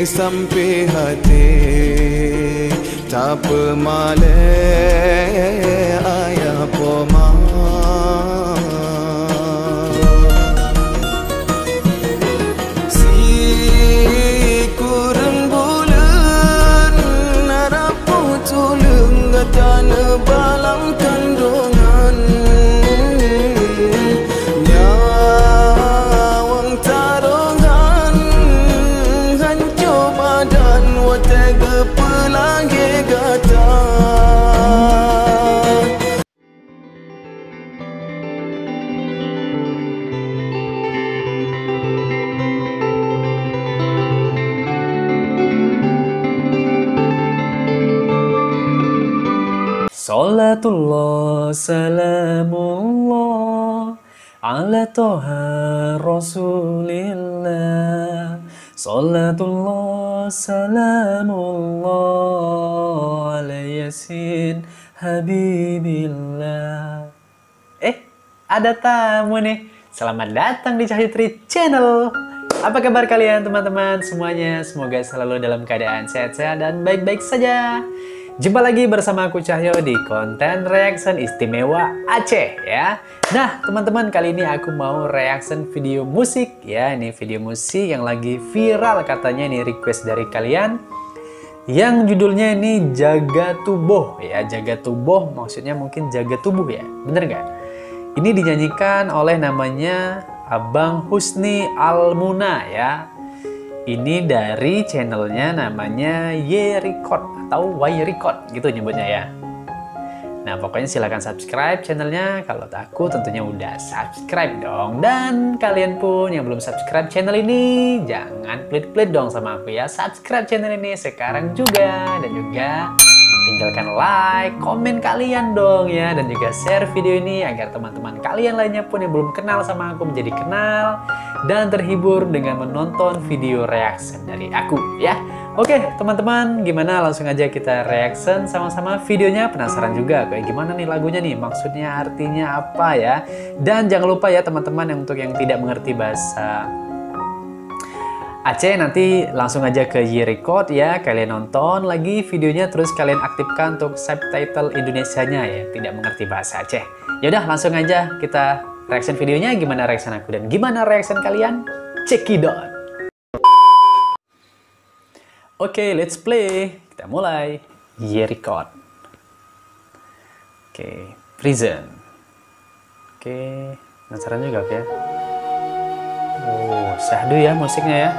sampai hati tak pemale ayah poma si kurang bulan narapu tulung gatana balang kandungan nyawang tarongan hancur badan watega pelangi gata Salatullah salamullah ala toha rasulillah. Salatullah salamullah ala yasin habibillah. Ada tamu nih. Selamat datang di Cahyo Tri Channel. Apa kabar kalian teman-teman semuanya? Semoga selalu dalam keadaan sehat-sehat dan baik-baik saja. Jumpa lagi bersama aku Cahyo di konten reaction istimewa Aceh ya. Nah teman-teman, kali ini aku mau reaction video musik ya. Ini video musik yang lagi viral katanya, ini request dari kalian. Yang judulnya ini Jaga Tubuh ya. Jaga Tubuh maksudnya mungkin jaga tubuh ya. Bener nggak? Ini dinyanyikan oleh namanya Abang Husni Almuna ya. Ini dari channelnya namanya Y-Record atau Y-Record gitu nyebutnya ya. Nah pokoknya silahkan subscribe channelnya. Kalau aku tentunya udah subscribe dong. Dan kalian pun yang belum subscribe channel ini, jangan pelit-pelit dong sama aku ya. Subscribe channel ini sekarang juga. Dan juga tinggalkan like, komen kalian dong ya. Dan juga share video ini agar teman-teman kalian lainnya pun yang belum kenal sama aku menjadi kenal dan terhibur dengan menonton video reaction dari aku ya. Oke teman-teman, gimana langsung aja kita reaction sama-sama videonya. Penasaran juga kayak gimana nih lagunya nih, maksudnya artinya apa ya. Dan jangan lupa ya teman-teman yang untuk yang tidak mengerti bahasa Aceh, nanti langsung aja ke Y-Record ya. Kalian nonton lagi videonya, terus kalian aktifkan untuk subtitle Indonesianya ya, tidak mengerti bahasa Aceh. Yaudah langsung aja kita reaction videonya. Gimana reaction aku dan gimana reaction kalian? Cekidot. Oke, let's play. Kita mulai. Y-Record. Oke, Prison. Oke, penasaran juga ya. Oh, syahdu ya musiknya ya.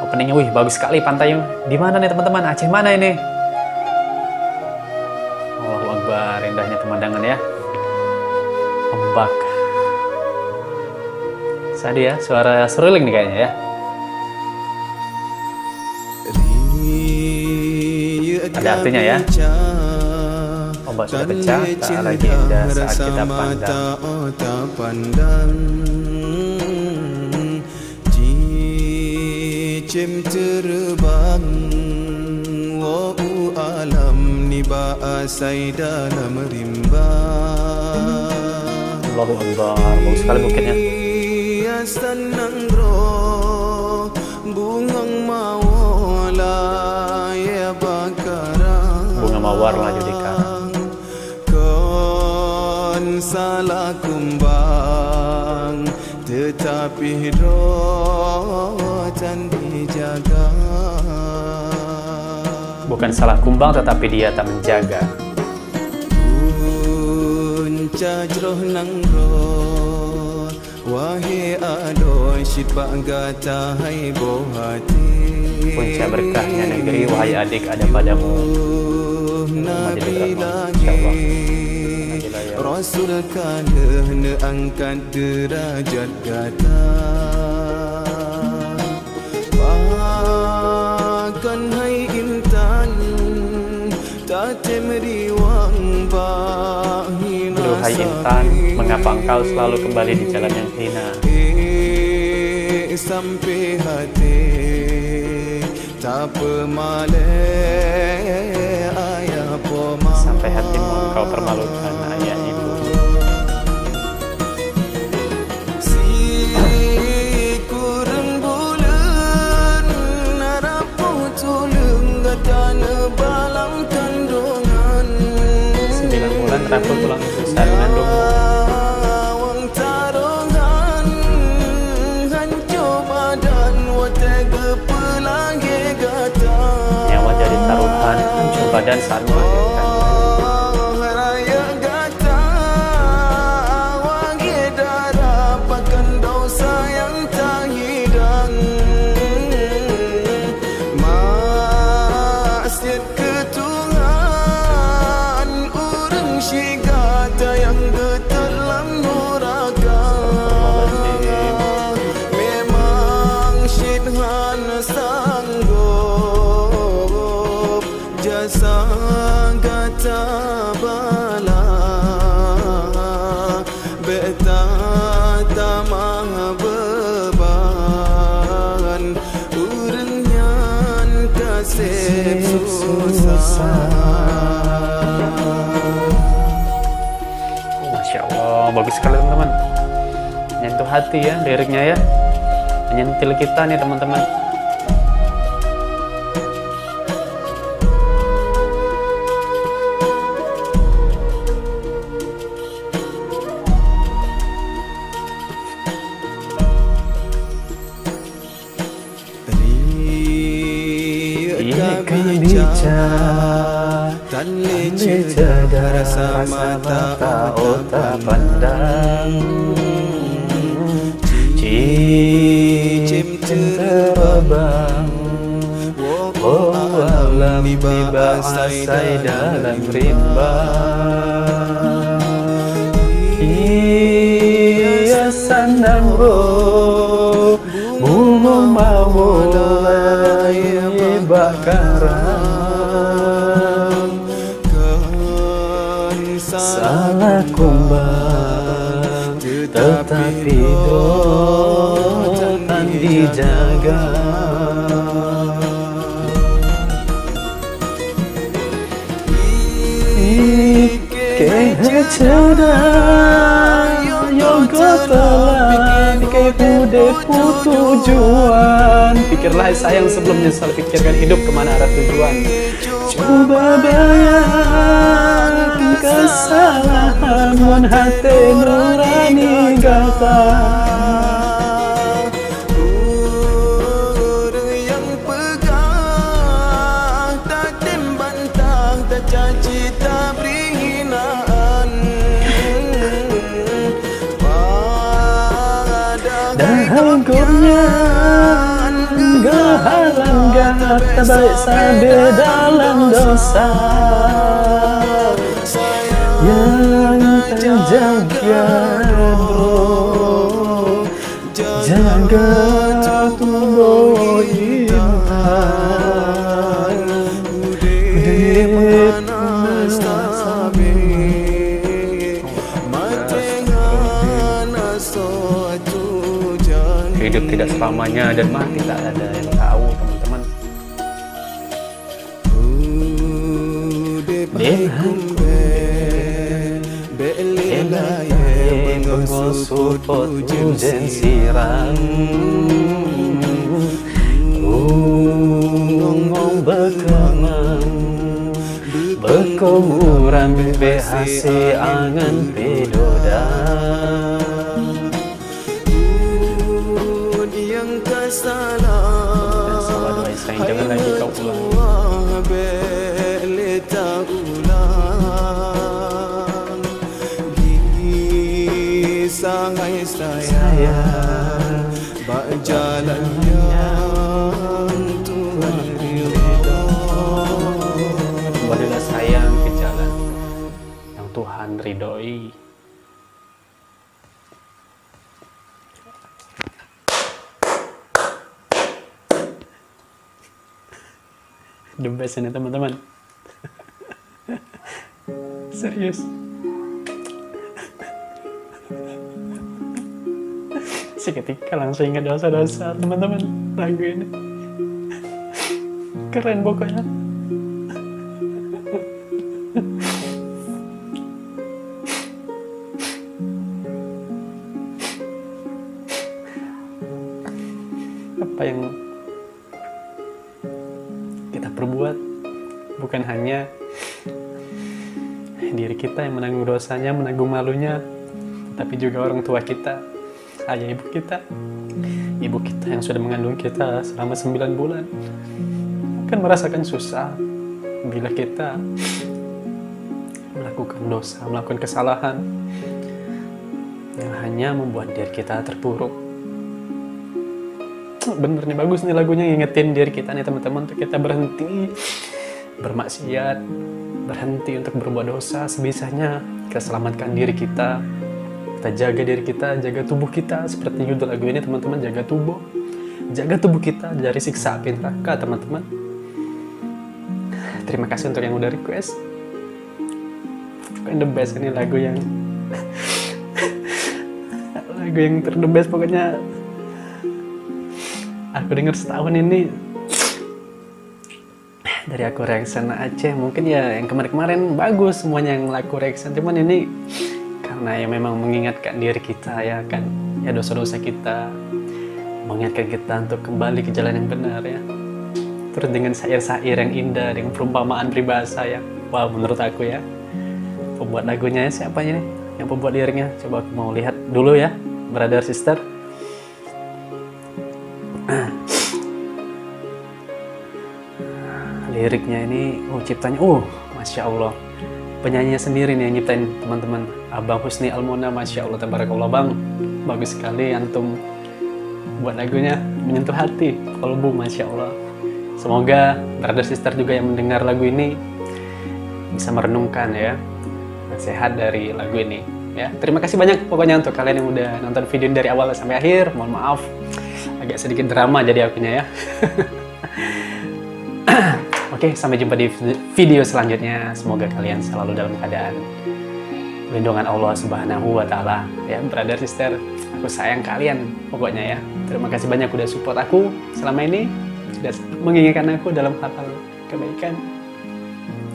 Openingnya, wih bagus sekali pantainya. Di mana nih teman-teman? Aceh mana ini? Allahu Akbar, indahnya pemandangan ya. Ombak. Syahdu ya, suara seruling nih kayaknya ya. Ada artinya ya. Ombak sudah pecah, tak lagi indah saat kita pandang. Cem terbang wa'u alam ni ba'asai dalam rimba. Allahu Akbar, bagus sekali bukitnya. Sanang ro bungang mawala ya bakara. Bunga mawar laju di karang. Kon salah kumbang tetapi rotan dijaga. Bukan salah kumbang tetapi dia tak menjaga. Punca jroh nang ro wahai ado syitba gata hai bohati. Punca berkahnya negeri wahai adik ada padamu. Rasul kana angkat derajat gata. Bahkan hai intan tatem riwang bahina. Aduh hai intan, mengapa engkau selalu kembali di jalan yang hina? Sampai hati tak pemale ayah poma. Sampai hatimu engkau permalukan ayah ibu. Si kurang bulan harap takut pulang susah mengandung. Wang tarongan hancur badan watega pelangi gata. Nyawa jadi taruhan, hancur badan saat melahirkan. Raya gata wangi darah pakan dosa yang tak hidang. Maksiat ke Tuhan urang syigata yang getelang nuraka. Memang syidhan sanggup jasa gata bala beta tamah beban urang nyan kasih susah. Masya Allah, bagus sekali teman-teman. Menyentuh hati ya liriknya ya. Menyentil kita nih teman-teman. Tan leca rasa mata otak pandang. Cicim terbang oh alam dibahasai dalam rimba. Hiasan nanggo bunga mawolai bakaran. Salah kumbang tetapi dotan dijaga. Keceda yoga telah pikir budeku tujuan. Pikirlah sayang sebelum nyesal, pikirkan hidup kemana arah tujuan. Coba bayangkan kesalahan mun hati nurani gata. Yang pegah tak timbantah tak caci tak beri hinaan. Dahagurnya kehalangan tak baik sabe dalam dosa. Yang terjaga bro, jaga tubuh intan. Udah panas tapi matengan suatu janji. Hidup tidak selamanya dan mati tak ada yang tahu teman-teman. Support hujan siram ngomong berkemang berkemuran behasi angan pedoda. Yang kesalah doa sayang jangan lagi kau ulang. Sahai saya berjalan yang Tuhan ridha. Kembalilah sayang ke jalan yang Tuhan ridhoi. The best ini teman-teman. Serius. Seketika langsung ingat dosa-dosa teman-teman. Lagu ini keren pokoknya. Apa yang kita perbuat bukan hanya diri kita yang menanggung dosanya, menanggung malunya, tapi juga orang tua kita, ayah ibu kita yang sudah mengandung kita selama 9 bulan akan merasakan susah bila kita melakukan dosa, melakukan kesalahan yang hanya membuat diri kita terpuruk. Bener nih, bagus nih lagunya ngingetin diri kita nih teman-teman, untuk kita berhenti bermaksiat, berhenti untuk berbuat dosa sebisanya. Kita selamatkan diri kita jaga diri kita, jaga tubuh kita. Seperti judul lagu ini teman-teman, jaga tubuh kita dari siksa api neraka teman-teman. Terima kasih untuk yang udah request. Pokoknya the best ini lagu yang lagu yang the best pokoknya. Aku denger setahun ini dari aku reaction Aceh. Mungkin ya yang kemarin-kemarin bagus semuanya yang laku reaction, cuman ini karena ya memang mengingatkan diri kita ya kan, ya dosa-dosa kita, mengingatkan kita untuk kembali ke jalan yang benar ya. Terus dengan syair-syair yang indah, dengan perumpamaan peribahasa ya, wow, menurut aku ya, pembuat lagunya siapa ini, yang pembuat liriknya, coba aku mau lihat dulu ya, brother sister. Liriknya ini, ciptanya, Masya Allah, penyanyinya sendiri nih yang nyiptain teman-teman, Abang Husni Almona. Masya Allah, tabarakallah bang, bagus sekali antum buat lagunya, menyentuh hati, kolbu, Masya Allah. Semoga brother sister juga yang mendengar lagu ini bisa merenungkan ya nasihat dari lagu ini ya. Terima kasih banyak pokoknya untuk kalian yang udah nonton video ini dari awal sampai akhir. Mohon maaf agak sedikit drama jadi akunya ya. Oke, sampai jumpa di video selanjutnya. Semoga kalian selalu dalam keadaan lindungan Allah Subhanahu wa Ta'ala ya, brother sister. Aku sayang kalian pokoknya ya. Terima kasih banyak udah support aku selama ini, sudah mengingatkan aku dalam hal-hal kebaikan.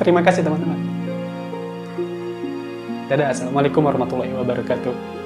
Terima kasih teman-teman. Dadah, assalamualaikum warahmatullahi wabarakatuh.